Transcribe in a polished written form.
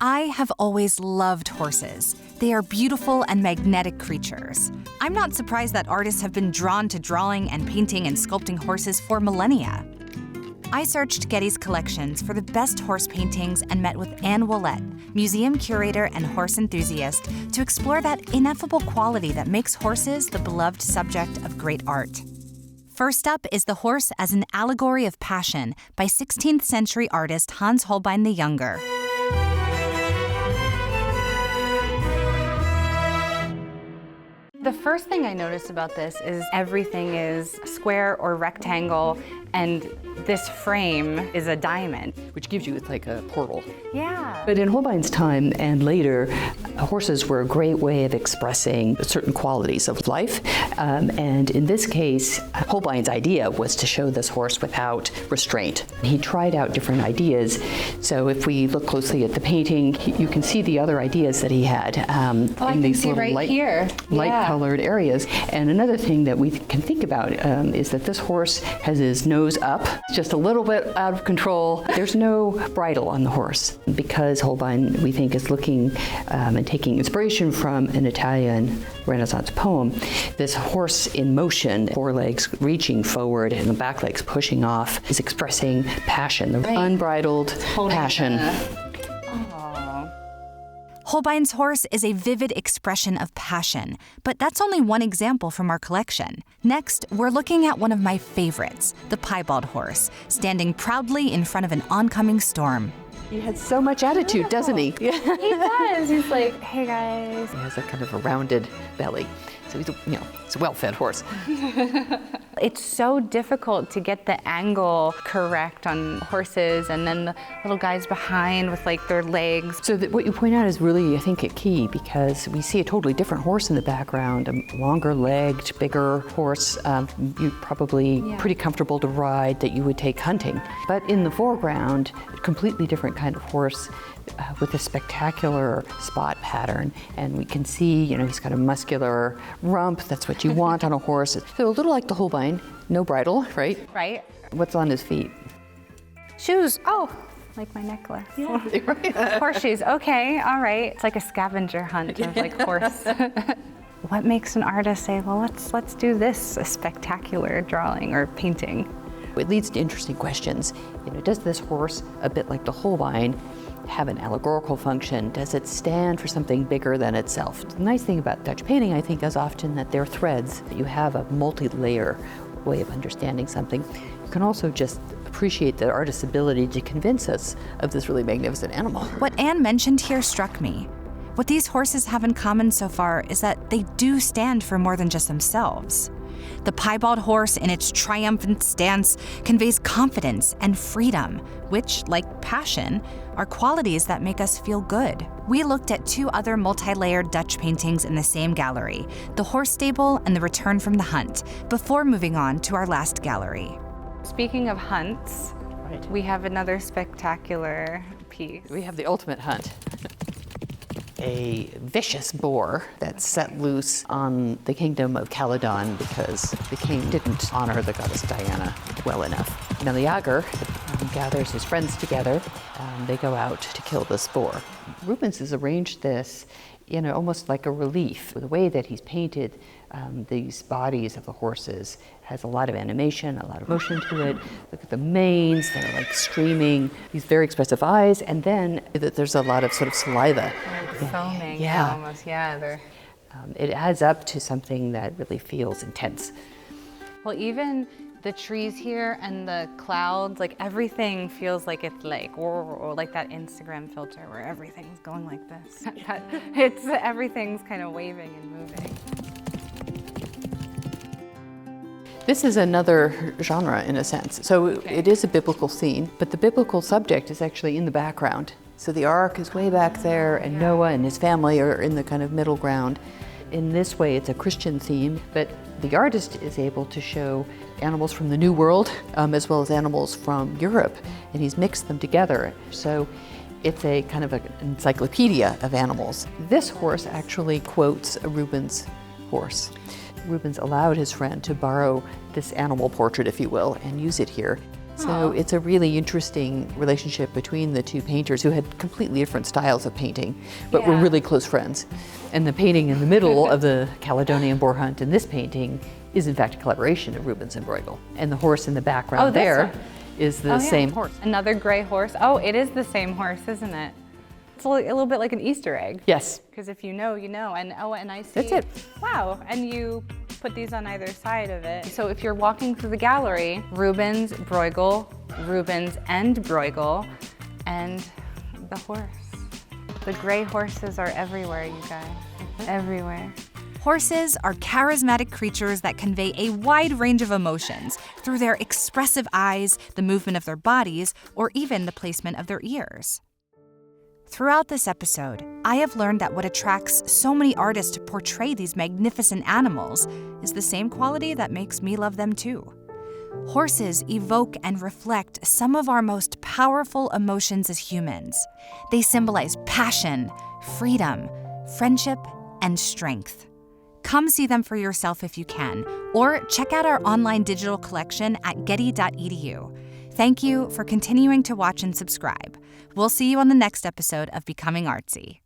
I have always loved horses. They are beautiful and magnetic creatures. I'm not surprised that artists have been drawn to drawing and painting and sculpting horses for millennia. I searched Getty's collections for the best horse paintings and met with Anne Willette, museum curator and horse enthusiast, to explore that ineffable quality that makes horses the beloved subject of great art. First up is The Horse as an Allegory of Passion by 16th century artist Hans Holbein the Younger. The first thing I noticed about this is everything is square or rectangle, and this frame is a diamond. Which gives you, it's like a portal. Yeah. But in Holbein's time and later, horses were a great way of expressing certain qualities of life. And in this case, Holbein's idea was to show this horse without restraint. He tried out different ideas. So if we look closely at the painting, you can see the other ideas that he had in these little light-colored areas. And another thing that we can think about is that this horse has his nose up, just a little bit out of control. There's no bridle on the horse because Holbein, we think, is looking and taking inspiration from an Italian Renaissance poem. This horse in motion, forelegs reaching forward and the back legs pushing off, is expressing passion, the unbridled passion. Holbein's horse is a vivid expression of passion, but that's only one example from our collection. Next, we're looking at one of my favorites, the piebald horse, standing proudly in front of an oncoming storm. He has so much attitude, doesn't he? He does. He's like, hey guys. He has a kind of a rounded belly. So he's a well-fed horse. It's so difficult to get the angle correct on horses, and then the little guys behind with like their legs. So what you point out is really, I think, a key, because we see a totally different horse in the background, a longer-legged, bigger horse, you probably pretty comfortable to ride, that you would take hunting. But in the foreground, a completely different kind of horse with a spectacular spot pattern. And we can see, he's got a muscular rump. That's what you want on a horse. So a little like the Holbein, no bridle, right? Right. What's on his feet? Shoes. Oh, like my necklace. Yeah. Right. Horseshoes. Okay, all right. It's like a scavenger hunt of like horse. What makes an artist say, well, let's do this spectacular drawing or painting? It leads to interesting questions. Does this horse, a bit like the Holbein, have an allegorical function? Does it stand for something bigger than itself? The nice thing about Dutch painting, I think, is often that they're threads. You have a multi-layer way of understanding something. You can also just appreciate the artist's ability to convince us of this really magnificent animal. What Anne mentioned here struck me. What these horses have in common so far is that they do stand for more than just themselves. The piebald horse, in its triumphant stance, conveys confidence and freedom, which, like passion, are qualities that make us feel good. We looked at two other multi-layered Dutch paintings in the same gallery, The Horse Stable and The Return from the Hunt, before moving on to our last gallery. Speaking of hunts, we have another spectacular piece. We have the ultimate hunt. A vicious boar that's set loose on the kingdom of Caledon because the king didn't honor the goddess Diana well enough. Meleager gathers his friends together. They go out to kill this boar. Rubens has arranged this almost like a relief. The way that he's painted these bodies of the horses has a lot of animation, a lot of motion to it. Look at the manes, they're like streaming, these very expressive eyes, and then there's a lot of sort of saliva. Foaming, almost, it adds up to something that really feels intense. Well, even the trees here and the clouds, like everything feels like it's like that Instagram filter where everything's going like this. Everything's kind of waving and moving. This is another genre in a sense. So it is a biblical scene, but the biblical subject is actually in the background. So the ark is way back there, and Noah and his family are in the kind of middle ground. In this way, it's a Christian theme, but the artist is able to show animals from the New World as well as animals from Europe, and he's mixed them together. So it's a kind of an encyclopedia of animals. This horse actually quotes a Rubens horse. Rubens allowed his friend to borrow this animal portrait, if you will, and use it here. So it's a really interesting relationship between the two painters who had completely different styles of painting, but were really close friends. And the painting in the middle of the Caledonian boar hunt in this painting is in fact a collaboration of Rubens and Bruegel. And the horse in the background is the same horse. Another gray horse. Oh, it is the same horse, isn't it? It's a little bit like an Easter egg. Yes. Because if you know, you know. And and I see. That's it. Wow. And you put these on either side of it. So if you're walking through the gallery, Rubens, Bruegel, Rubens and Bruegel, and the horse. The gray horses are everywhere, you guys. Everywhere. Horses are charismatic creatures that convey a wide range of emotions through their expressive eyes, the movement of their bodies, or even the placement of their ears. Throughout this episode, I have learned that what attracts so many artists to portray these magnificent animals is the same quality that makes me love them too. Horses evoke and reflect some of our most powerful emotions as humans. They symbolize passion, freedom, friendship, and strength. Come see them for yourself if you can, or check out our online digital collection at getty.edu. Thank you for continuing to watch and subscribe. We'll see you on the next episode of Becoming Artsy.